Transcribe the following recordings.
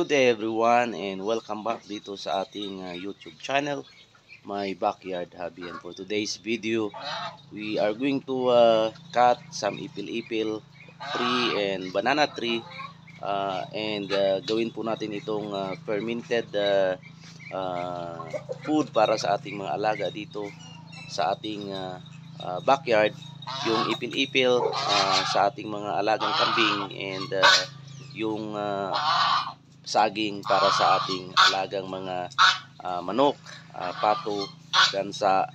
Good day everyone and welcome back dito sa ating YouTube channel, My Backyard Hobby. And for today's video, we are going to cut some ipil-ipil tree and banana tree and gawin po natin itong fermented food para sa ating mga alaga dito sa ating backyard. Yung ipil-ipil sa ating mga alagang kambing and yung saging para sa ating alagang mga manok, pato, gansa,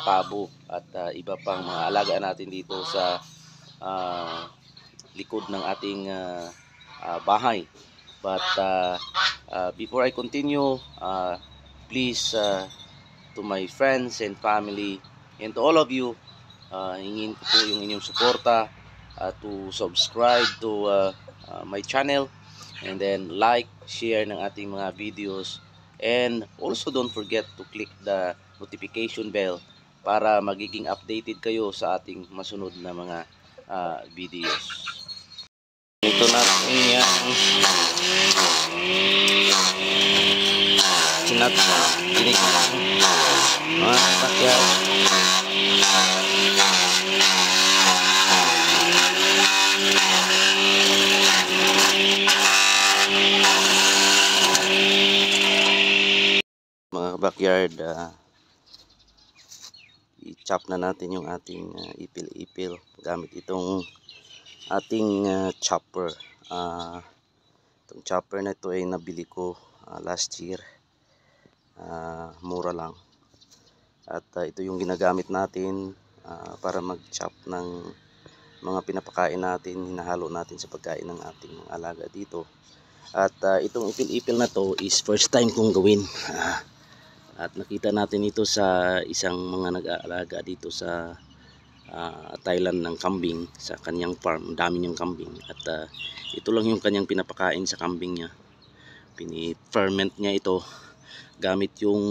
pabo at iba pang mga alaga natin dito sa likod ng ating bahay. But before I continue, please to my friends and family and to all of you, hingin ko po yung inyong suporta to subscribe to my channel, and then like, share ng ating mga videos, and also don't forget to click the notification bell para magiging updated kayo sa ating masunod na mga videos. Ito natin yan sinat dinig mga sakyan. Mga backyard, i-chop na natin yung ating ipil-ipil gamit itong ating chopper. Itong chopper na ito ay nabili ko last year, mura lang, at ito yung ginagamit natin para mag-chop ng mga pinapakain natin, hinahalo natin sa pagkain ng ating mga alaga dito. At itong ipil-ipil na to is first time kong gawin. At nakita natin ito sa isang mga nag-aalaga dito sa Thailand ng kambing sa kanyang farm. Dami niyang kambing at ito lang yung kanyang pinapakain sa kambing niya. Pini-ferment niya ito gamit yung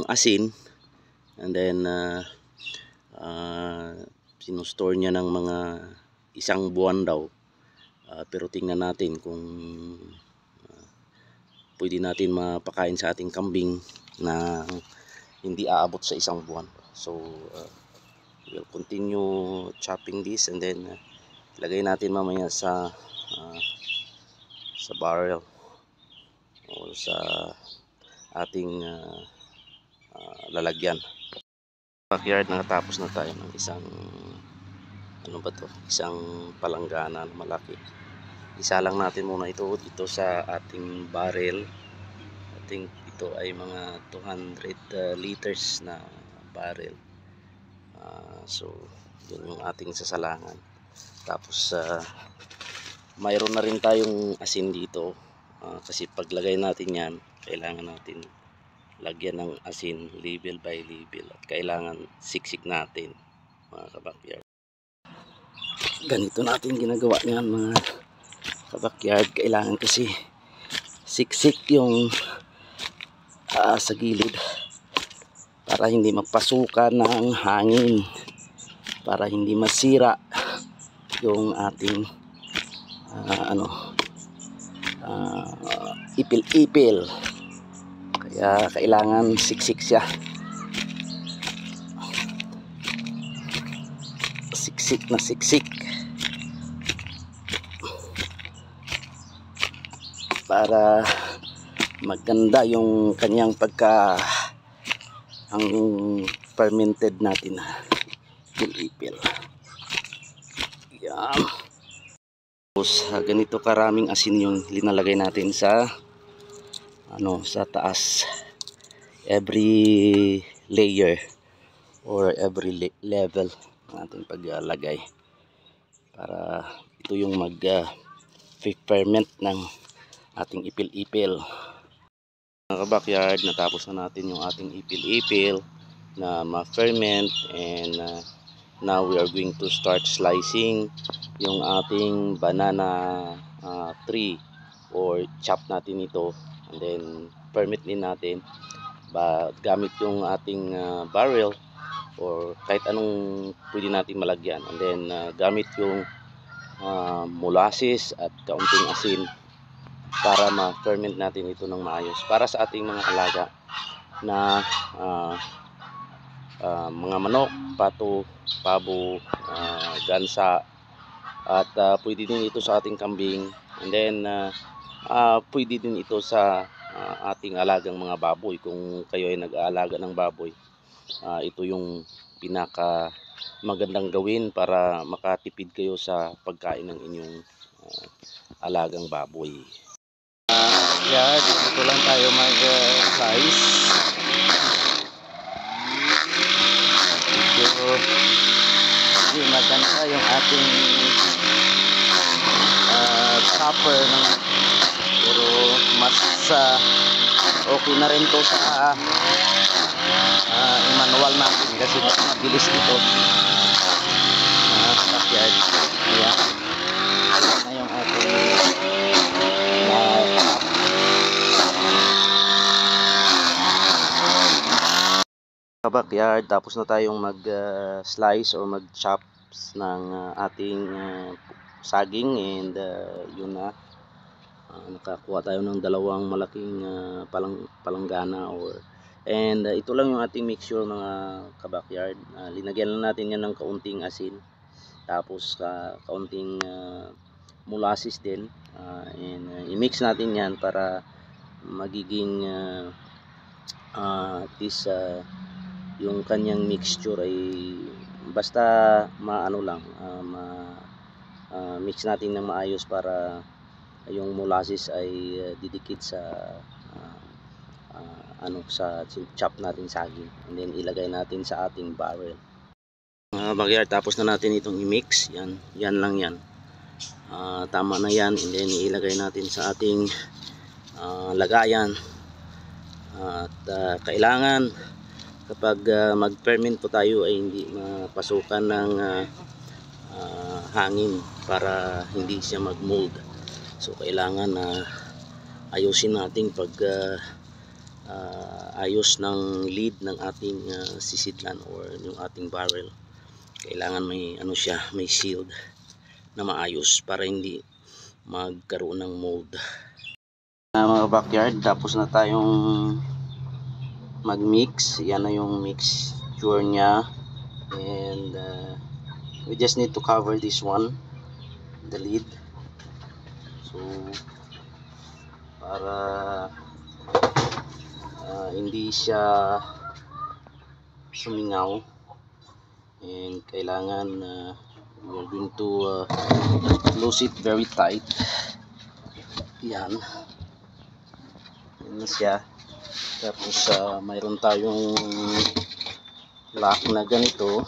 asin, and then sinustore niya ng mga isang buwan daw. Pero tingnan natin kung pwede natin mapakain sa ating kambing na hindi aabot sa isang buwan. So we'll continue chopping this, and then ilagay natin mamaya sa barrel o sa ating lalagyan. Backyard, nakatapos na tayo ng isang isang palanggana na malaki. Isa lang natin muna ito dito sa ating barrel. I think ito ay mga 200 liters na barrel. So yun yung ating sasalangan. Tapos mayroon na rin tayong asin dito, kasi paglagay natin yan, kailangan natin lagyan ng asin level by level, at kailangan siksik natin mga kabakyard. Ganito natin ginagawa niyan mga kabakyard. Kailangan kasi siksik yung sa gilid para hindi magpasukan ng hangin, para hindi masira yung ating ipil-ipil. Kaya kailangan siksik siya, siksik na siksik para maganda yung kanyang ang fermented natin na ipil-ipil. Yan. Ganito karaming asin yung linalagay natin sa sa taas, every layer or every level natin paglagay, para ito yung mag-ferment ng ating ipil-ipil. Mga kabakyard, natapos na natin yung ating ipil-ipil na ma-ferment, and now we are going to start slicing yung ating banana tree, or chop natin ito, and then ferment din natin gamit yung ating barrel or kahit anong pwede natin malagyan, and then gamit yung molasses at kaunting asin para ma-ferment natin ito ng maayos para sa ating mga alaga na mga manok, pato, pabo, gansa, at pwede din ito sa ating kambing, and then pwede din ito sa ating alagang mga baboy. Kung kayo ay nag-aalaga ng baboy, ito yung pinaka magandang gawin para makatipid kayo sa pagkain ng inyong alagang baboy. Yan, ito lang tayo mag-slice. Medyo maganda yung ating chopper ng, pero mas okay na rin to sa manual natin kasi mas mabilis ito. Backyard. Ayan. Na yung ating backyard. Tapos na tayong mag-slice or mag-chops ng ating saging, and yun na. Nakakuha tayo ng dalawang malaking palanggana and ito lang yung ating mixture mga ka-backyard. Linagyan lang natin yan ng kaunting asin, tapos kaunting molasses din, and i-mix natin yan para magiging at least yung kanyang mixture ay basta maano lang, mix natin ng maayos para yung molasses ay didikit sa sa chop natin saging, and then ilagay natin sa ating barrel. Backyard, tapos na natin itong i-mix. Yan lang yan, tama na yan, and then ilagay natin sa ating lagayan. At kailangan kapag mag-ferment po tayo ay hindi mapasukan ng hangin para hindi siya mag-mold. So kailangan ayusin natin pag ayos ng lid ng ating sisidlan or yung ating barrel. Kailangan may may shield na maayos para hindi magkaroon ng mold. Mga backyard, tapos na tayong mag-mix. Yan na yung mixture nya, and we just need to cover this one, the lid, so para hindi siya sumingaw, and kailangan we're going to close it very tight. Yan na siya. Tapos mayroon tayong lock na ganito.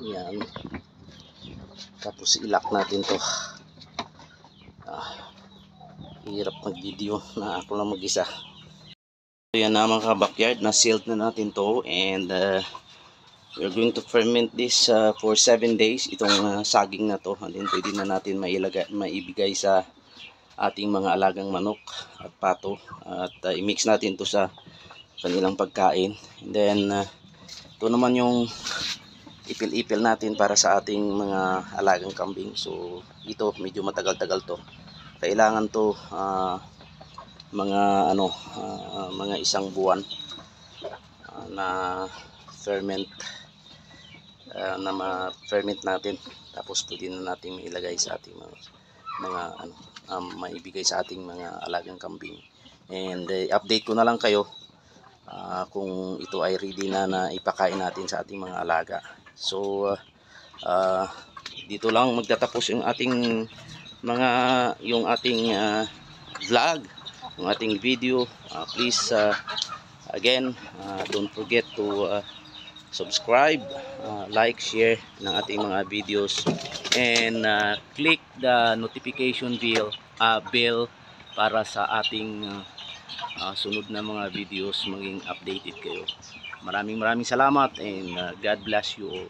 Yan. Tapos i-lock natin to. Hirap mag-video na ako lang mag-isa. So yan na mga backyard, na sealed na natin to, and we're going to ferment this for 7 days, itong saging na to, and then pwede na natin maibigay sa ating mga alagang manok at pato, at i-mix natin to sa kanilang pagkain. And then ito naman yung ipil-ipil natin para sa ating mga alagang kambing. So ito medyo matagal-tagal to, kailangan to mga mga 1 buwan na ferment, na ma-ferment natin, tapos pwede na natin mailagay sa ating mga maibigay sa ating mga alagang kambing. And update ko na lang kayo kung ito ay ready na ipakain natin sa ating mga alaga. So dito lang magtatapos yung ating yung ating vlog, yung ating video. Please again, don't forget to subscribe, like, share ng ating mga videos, and click the notification bell para sa ating sunod na mga videos maging updated kayo. Maraming salamat, and God bless you all.